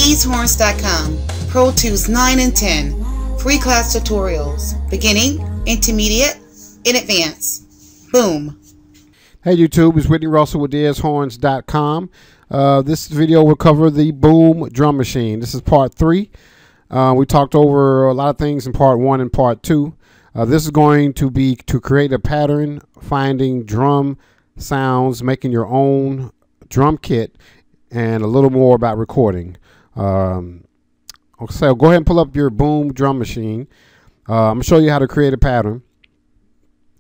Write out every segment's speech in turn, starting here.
DeesHorns.com. Pro Tools 9 and 10. Free class tutorials. Beginning, intermediate, and advanced. Boom. Hey YouTube, it's Whitney Russell with DeesHorns.com. This video will cover the Boom drum machine. This is part 3. We talked over a lot of things in part 1 and part 2. This is going to be to create a pattern, finding drum sounds, making your own drum kit, and a little more about recording. So go ahead and pull up your Boom drum machine. I'm going to show you how to create a pattern.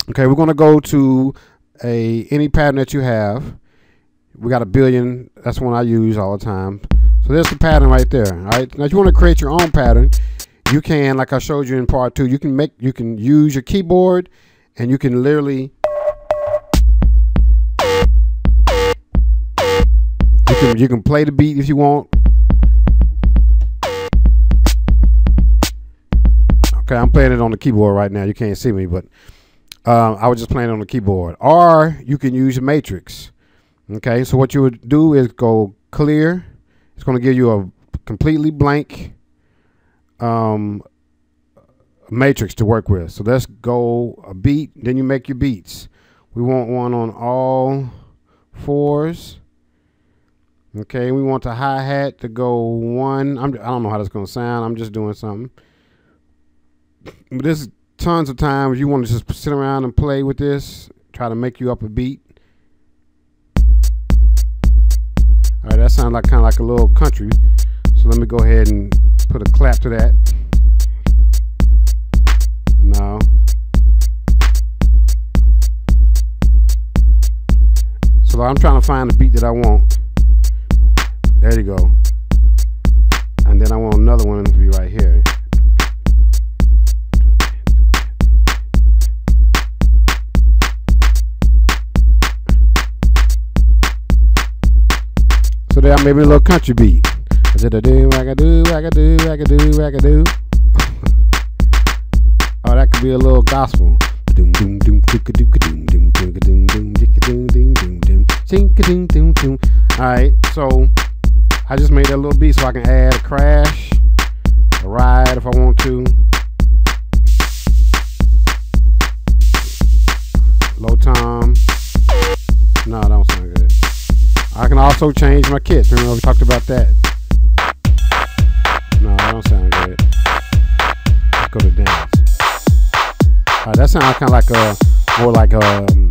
Okay, we're going to go to any pattern that you have. We got a billion. That's one I use all the time. So there's the pattern right there. All right. Now, if you want to create your own pattern, you can, like I showed you in part 2, you can use your keyboard, and you can literally you can play the beat if you want. Okay, I'm playing it on the keyboard right now. You can't see me, but I was just playing it on the keyboard. Or you can use a matrix. Okay, so what you would do is go clear. It's going to give you a completely blank matrix to work with. So let's go a beat, then you make your beats. We want one on all 4s. Okay, we want the hi-hat to go 1. I don't know how that's going to sound. I'm just doing something. But there's tons of times you want to just sit around and play with this, try to make you up a beat. All right, that sounds like kind of like a little country. So let me go ahead and put a clap to that. No. So I'm trying to find the beat that I want. There you go. And then I want another one to be right here. So there, maybe a little country beat. Do, wag-a-do, wag-a-do, wag-a-do, wag-a-do. Oh, that could be a little gospel. All right, so I just made that little beat so I can add a crash, a ride if I want to, low tom. No, that don't sound good. I can also change my kits. Remember we talked about that. No, that don't sound good. Let's go to dance. All right, that sounds kind of like more like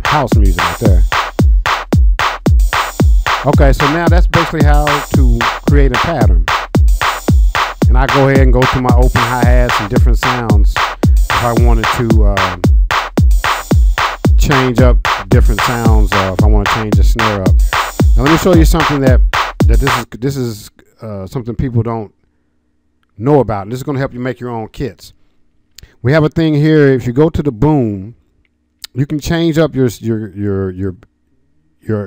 house music right there. Okay, so now that's basically how to create a pattern. And I go ahead and go to my open hi-hats and different sounds if I wanted to change up different sounds, if I want to change the snare up. Now let me show you something that this is something people don't know about. This is going to help you make your own kits. We have a thing here. If you go to the Boom, you can change up your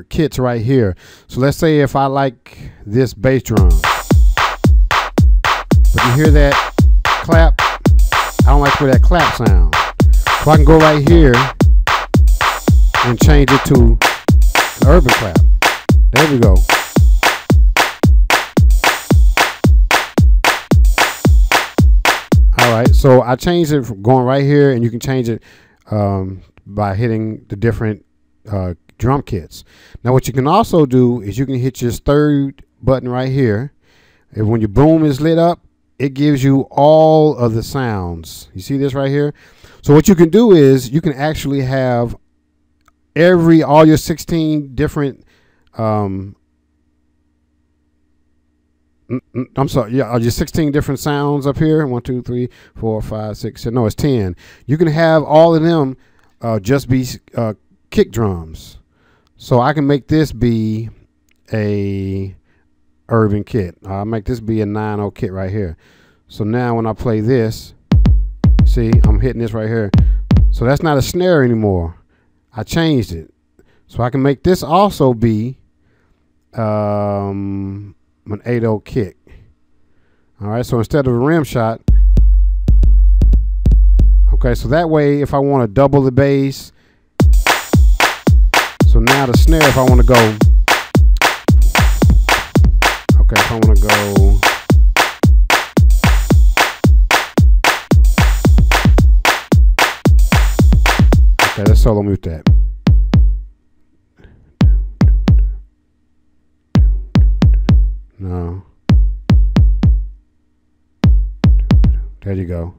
kits right here. So let's say if I like this bass drum, but you hear that clap, I don't like where that clap sound. So I can go right here and change it to the urban clap. There we go. All right, so I changed it from going right here, and you can change it by hitting the different drum kits. Now what you can also do is you can hit your third button right here, and when your Boom is lit up, it gives you all of the sounds. You see this right here? So what you can do is you can actually have all your 16 different I'm sorry, yeah, your 16 different sounds up here. 1, 2, 3, 4, 5, 6, 7. No, it's 10. You can have all of them just be kick drums. So I can make this be a urban kit. I'll make this be a 9/0 kit right here. So now when I play this, see, I'm hitting this right here. So that's not a snare anymore. I changed it. So I can make this also be an 8/0 kick. All right, so instead of a rim shot, okay, so that way if I want to double the bass, so now the snare, if I want to go, okay, if I want to go Okay, let's solo mute that. No. There you go.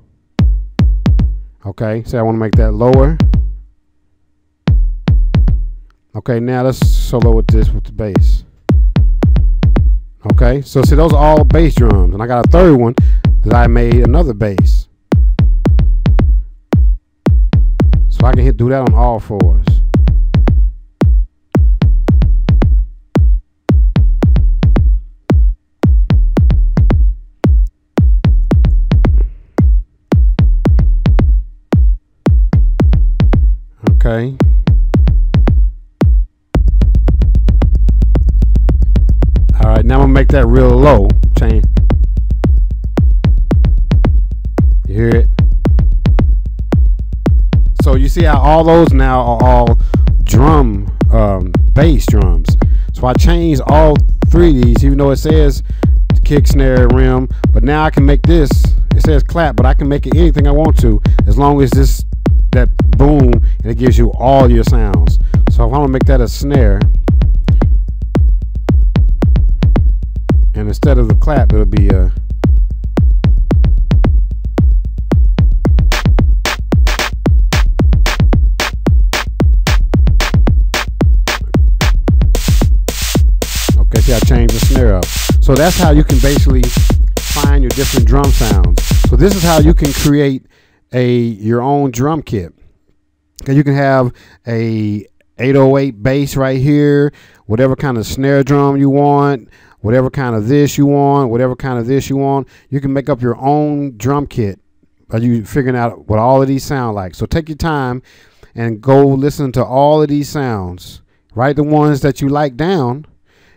Okay, so I want to make that lower. Okay, now let's solo with this with the bass. Okay, so see, those are all bass drums, and I got a third one that I made another bass. So I can do that on all fours. Okay. All right, now I'm gonna make that real low. Change. You hear it? So you see how all those now are all drum, bass drums. So I changed all three of these, even though it says kick, snare, rim. But now I can make this. It says clap, but I can make it anything I want to, as long as that boom, and it gives you all your sounds. So if I want to make that a snare, and instead of the clap, it'll be a okay. See, I changed the snare up. So that's how you can basically find your different drum sounds. So this is how you can create your own drum kit. Okay, you can have a 808 bass right here, whatever kind of snare drum you want, whatever kind of this you want, whatever kind of this you want. You can make up your own drum kit by you figuring out what all of these sound like. So take your time and go listen to all of these sounds. Write the ones that you like down.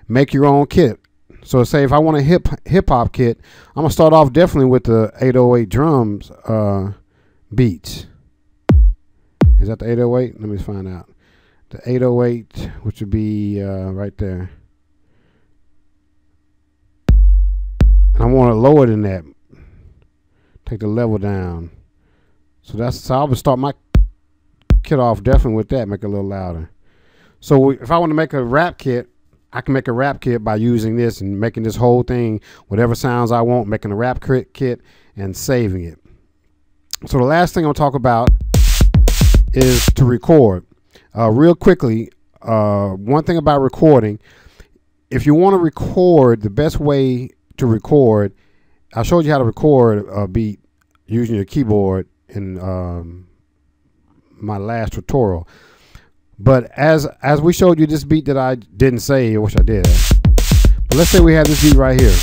Make your own kit. So say if I want a hip hop kit, I'm gonna start off definitely with the 808 drums beats. Is that the 808? Let me find out. The 808, which would be right there. And I want it lower than that. Take the level down. So I would start my kit off definitely with that. Make it a little louder. So if I want to make a rap kit, I can make a rap kit by using this and making this whole thing whatever sounds I want, making a rap kit and saving it. So the last thing I'll talk about is to record. Real quickly, one thing about recording, if you want to record, the best way to record, I showed you how to record a beat using your keyboard in my last tutorial. But as we showed you this beat that I didn't say, I wish I did. But let's say we have this beat right here.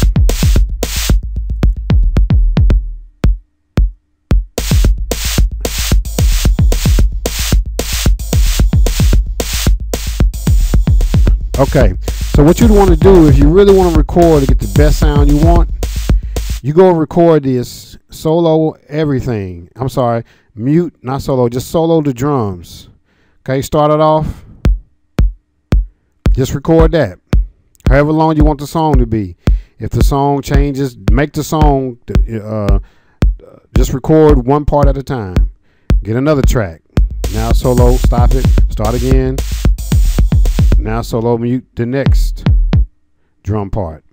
Okay, so what you'd want to do if you really want to record to get the best sound you want, you go and record this solo everything. I'm sorry, mute, not solo, just solo the drums. Okay, start it off. Just record that. However long you want the song to be. If the song changes, make the song, just record one part at a time. Get another track. Now solo, stop it, start again. Now solo, mute the next drum part.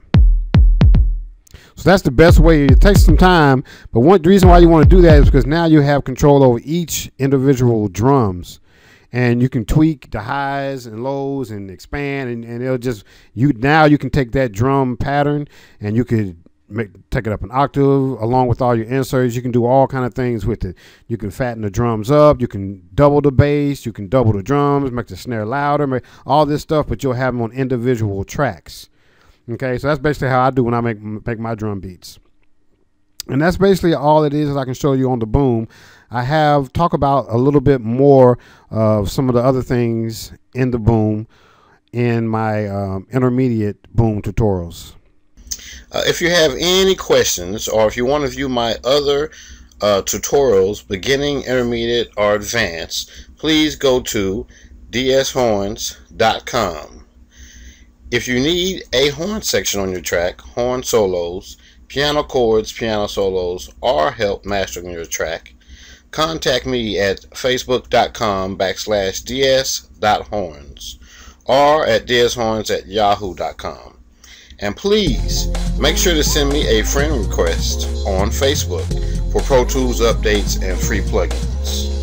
So that's the best way. It takes some time, but the reason why you want to do that is because now you have control over each individual drums, and you can tweak the highs and lows and expand, and it'll just now you can take that drum pattern and you could take it up an octave along with all your inserts. You can do all kind of things with it. You can fatten the drums up, you can double the bass, you can double the drums, make the snare louder, make all this stuff, but you'll have them on individual tracks. Okay, so that's basically how I do when I make my drum beats. And that's basically all it is I can show you on the boom. I have talked about a little bit more of some of the other things in the boom in my intermediate boom tutorials. If you have any questions, or if you want to view my other tutorials, beginning, intermediate, or advanced, please go to dshorns.com. If you need a horn section on your track, horn solos, piano chords, piano solos, or help mastering your track, contact me at facebook.com/ds.horns or at dshorns@yahoo.com. And please make sure to send me a friend request on Facebook for Pro Tools updates and free plugins.